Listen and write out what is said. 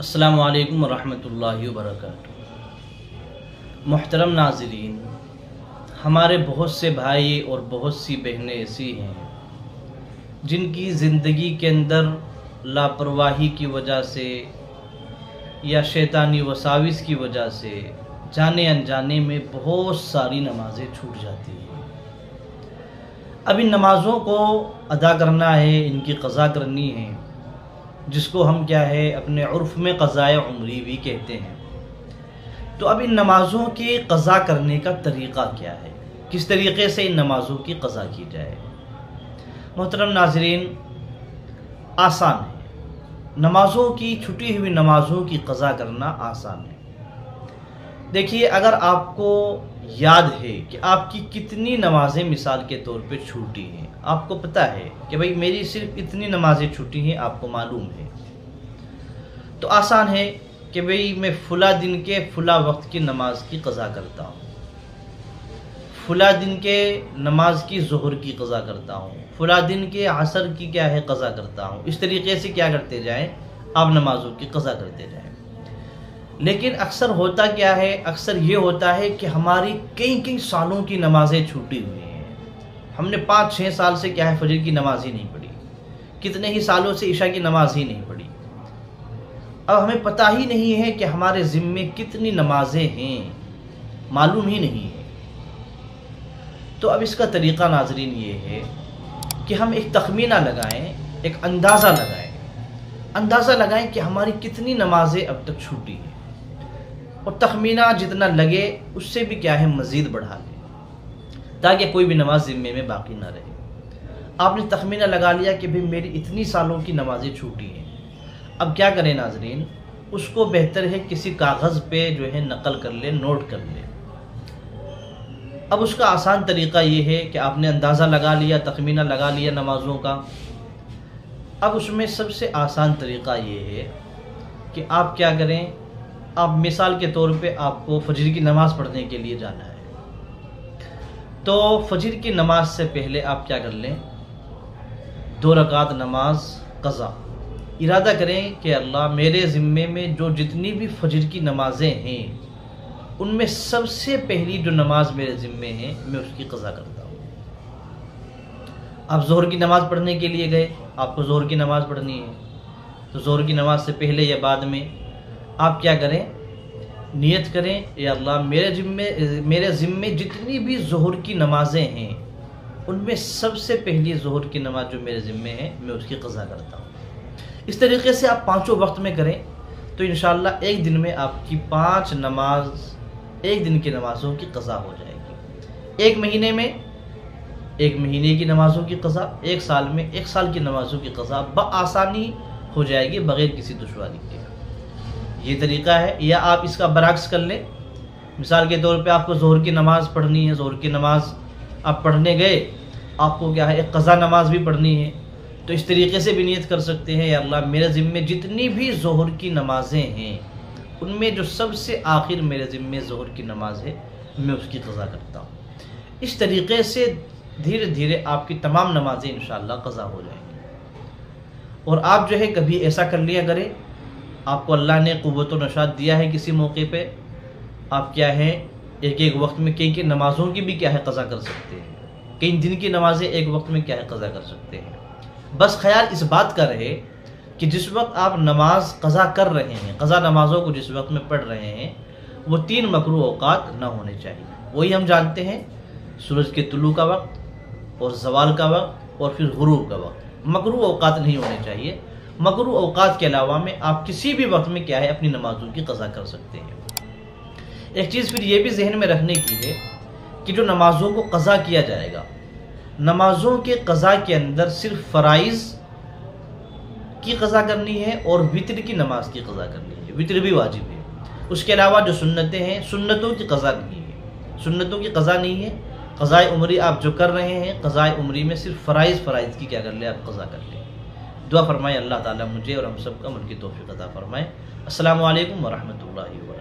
अस्सलामु अलैकुम वरहमतुल्लाहि वबरकातुहू। मुहतरम नाज़रीन, हमारे बहुत से भाई और बहुत सी बहनें ऐसी हैं जिनकी ज़िंदगी के अंदर लापरवाही की वजह से या शैतानी वसाविस की वजह से जाने अनजाने में बहुत सारी नमाज़ें छूट जाती हैं। अब इन नमाज़ों को अदा करना है, इनकी क़ज़ा करनी है, जिसको हम क्या है अपने उर्फ़ में क़ज़ाए उम्री भी कहते हैं। तो अब इन नमाज़ों की क़ज़ा करने का तरीक़ा क्या है, किस तरीक़े से इन नमाज़ों की क़ज़ा की जाए। मोहतरम नाज़रीन, आसान है, नमाज़ों की छुटी हुई नमाज़ों की क़ज़ा करना आसान है। देखिए, अगर आपको याद है कि आपकी कितनी नमाज़ें मिसाल के तौर पे छूटी हैं, आपको पता है कि भाई मेरी सिर्फ इतनी नमाज़ें छूटी हैं, आपको मालूम है, तो आसान है कि भाई मैं फुला दिन के फुला वक्त की नमाज की क़ज़ा करता हूँ, फुला दिन के नमाज की ज़ुहर की क़ज़ा करता हूँ, फुला दिन के असर की क्या है क़ज़ा करता हूँ। इस तरीके से क्या करते जाएं, आप नमाज़ों की क़ज़ा करते जाएं। लेकिन अक्सर होता क्या है, अक्सर ये होता है कि हमारी कई कई सालों की नमाज़ें छूटी हुई हैं। हमने 5-6 साल से क्या है फजर की नमाज ही नहीं पढ़ी, कितने ही सालों से इशा की नमाज ही नहीं पढ़ी। अब हमें पता ही नहीं है कि हमारे ज़िम्मे कितनी नमाजें हैं, मालूम ही नहीं है। तो अब इसका तरीक़ा नाज़रीन ये है कि हम एक तखमीना लगाएं, एक अंदाज़ा लगाएं कि हमारी कितनी नमाजें अब तक छूटी हैं, और तखमीना जितना लगे उससे भी क्या है मज़ीद बढ़ा लें, ताकि कोई भी नमाज ज़िम्मे में बाकी ना रहे। आपने तखमीना लगा लिया कि भाई मेरी इतनी सालों की नमाजें छूटी हैं। अब क्या करें नाज़रीन, उसको बेहतर है किसी कागज़ पे जो है नकल कर ले, नोट कर ले। अब उसका आसान तरीक़ा ये है कि आपने अंदाज़ा लगा लिया, तखमीना लगा लिया नमाज़ों का। अब उसमें सबसे आसान तरीक़ा ये है कि आप क्या करें, आप मिसाल के तौर पे आपको फजर की नमाज़ पढ़ने के लिए जाना है, तो फजर की नमाज से पहले आप क्या कर लें, 2 रकात नमाज क़ज़ा, इरादा करें कि अल्लाह मेरे ज़िम्मे में जो जितनी भी फजर की नमाज़ें हैं उनमें सबसे पहली जो नमाज मेरे ज़िम्मे है मैं उसकी क़ज़ा करता हूँ। आप ज़ोहर की नमाज़ पढ़ने के लिए गए, आपको ज़ोहर की नमाज़ पढ़नी है, तो ज़ोहर की नमाज से पहले या बाद में आप क्या करें, नियत करें, या अल्लाह मेरे ज़िम्मे जितनी भी ज़ोहर की नमाज़ें हैं उनमें सबसे पहली ज़ोहर की नमाज जो मेरे ज़िम्मे है मैं उसकी क़ज़ा करता हूँ। इस तरीके से आप 5 वक्त में करें तो इंशाअल्लाह एक दिन में आपकी 5 नमाज एक दिन की नमाज़ों की क़ज़ा हो जाएगी। एक महीने में 1 महीने की नमाज़ों की क़ज़ा, 1 साल में 1 साल की नमाज़ों की क़ज़ा बआसानी हो जाएगी, बग़ैर किसी दुश्वारी के। ये तरीक़ा है। या आप इसका बरअक्स कर लें, मिसाल के तौर पे आपको ज़ोहर की नमाज़ पढ़नी है, ज़ोहर की नमाज़ आप पढ़ने गए, आपको क्या है एक क़ज़ा नमाज भी पढ़नी है, तो इस तरीके से भी नियत कर सकते हैं, या अल्लाह मेरे ज़िम्मे जितनी भी ज़ोहर की नमाज़ें हैं उनमें जो सबसे आखिर मेरे ज़िम्मे ज़ोहर की नमाज है मैं उसकी क़ज़ा करता हूँ। इस तरीके से धीरे धीरे आपकी तमाम नमाज़ें इंशाअल्लाह क़ज़ा हो जाएंगी। और आप जो है कभी ऐसा कर लिया करें, आपको अल्लाह ने क़ुव्वत व नशात दिया है किसी मौके पे, आप क्या है एक वक्त में कई नमाज़ों की भी क्या है क़ज़ा कर सकते हैं, कई दिन की नमाज़ें एक वक्त में क्या है क़ज़ा कर सकते हैं। बस ख्याल इस बात का रहे कि जिस वक्त आप नमाज क़ज़ा कर रहे हैं, क़ज़ा नमाज़ों को जिस वक्त में पढ़ रहे हैं, वो 3 मकरूह औक़ात न होने चाहिए। वही हम जानते हैं, सूरज के तुलू का वक्त और ज़वाल का वक्त और फिर गुरूब का वक्त। मकरूह औक़ात नहीं होने चाहिए। मकरूह औक़ात के अलावा में आप किसी भी वक्त में क्या है अपनी नमाज़ों की क़ज़ा कर सकते हैं। एक चीज़ फिर ये भी जहन में रखने की है कि जो नमाज़ों को क़ज़ा किया जाएगा, नमाज़ों के क़ज़ा के अंदर सिर्फ फ़राइज़ की क़ज़ा करनी है और वितर की नमाज की क़ज़ा करनी है, वितर भी वाजिब है। उसके अलावा जो सुन्नतें हैं, सुन्नतों की क़ज़ा नहीं है, सुन्नतों की क़ज़ा नहीं है। क़ज़ाए उम्री आप जो कर रहे हैं, क़ज़ाए उम्री में सिर्फ फ़राइज़ की क्या कर ले, आप क़ज़ा कर लें। दुआ फरमाएं अल्लाह ताला मुझे और हम सब का अमल की तौफ़ीक़ अता फरमाएं। अस्सलामु अलैकुम व रहमतुल्लाहि व बरकातुहू।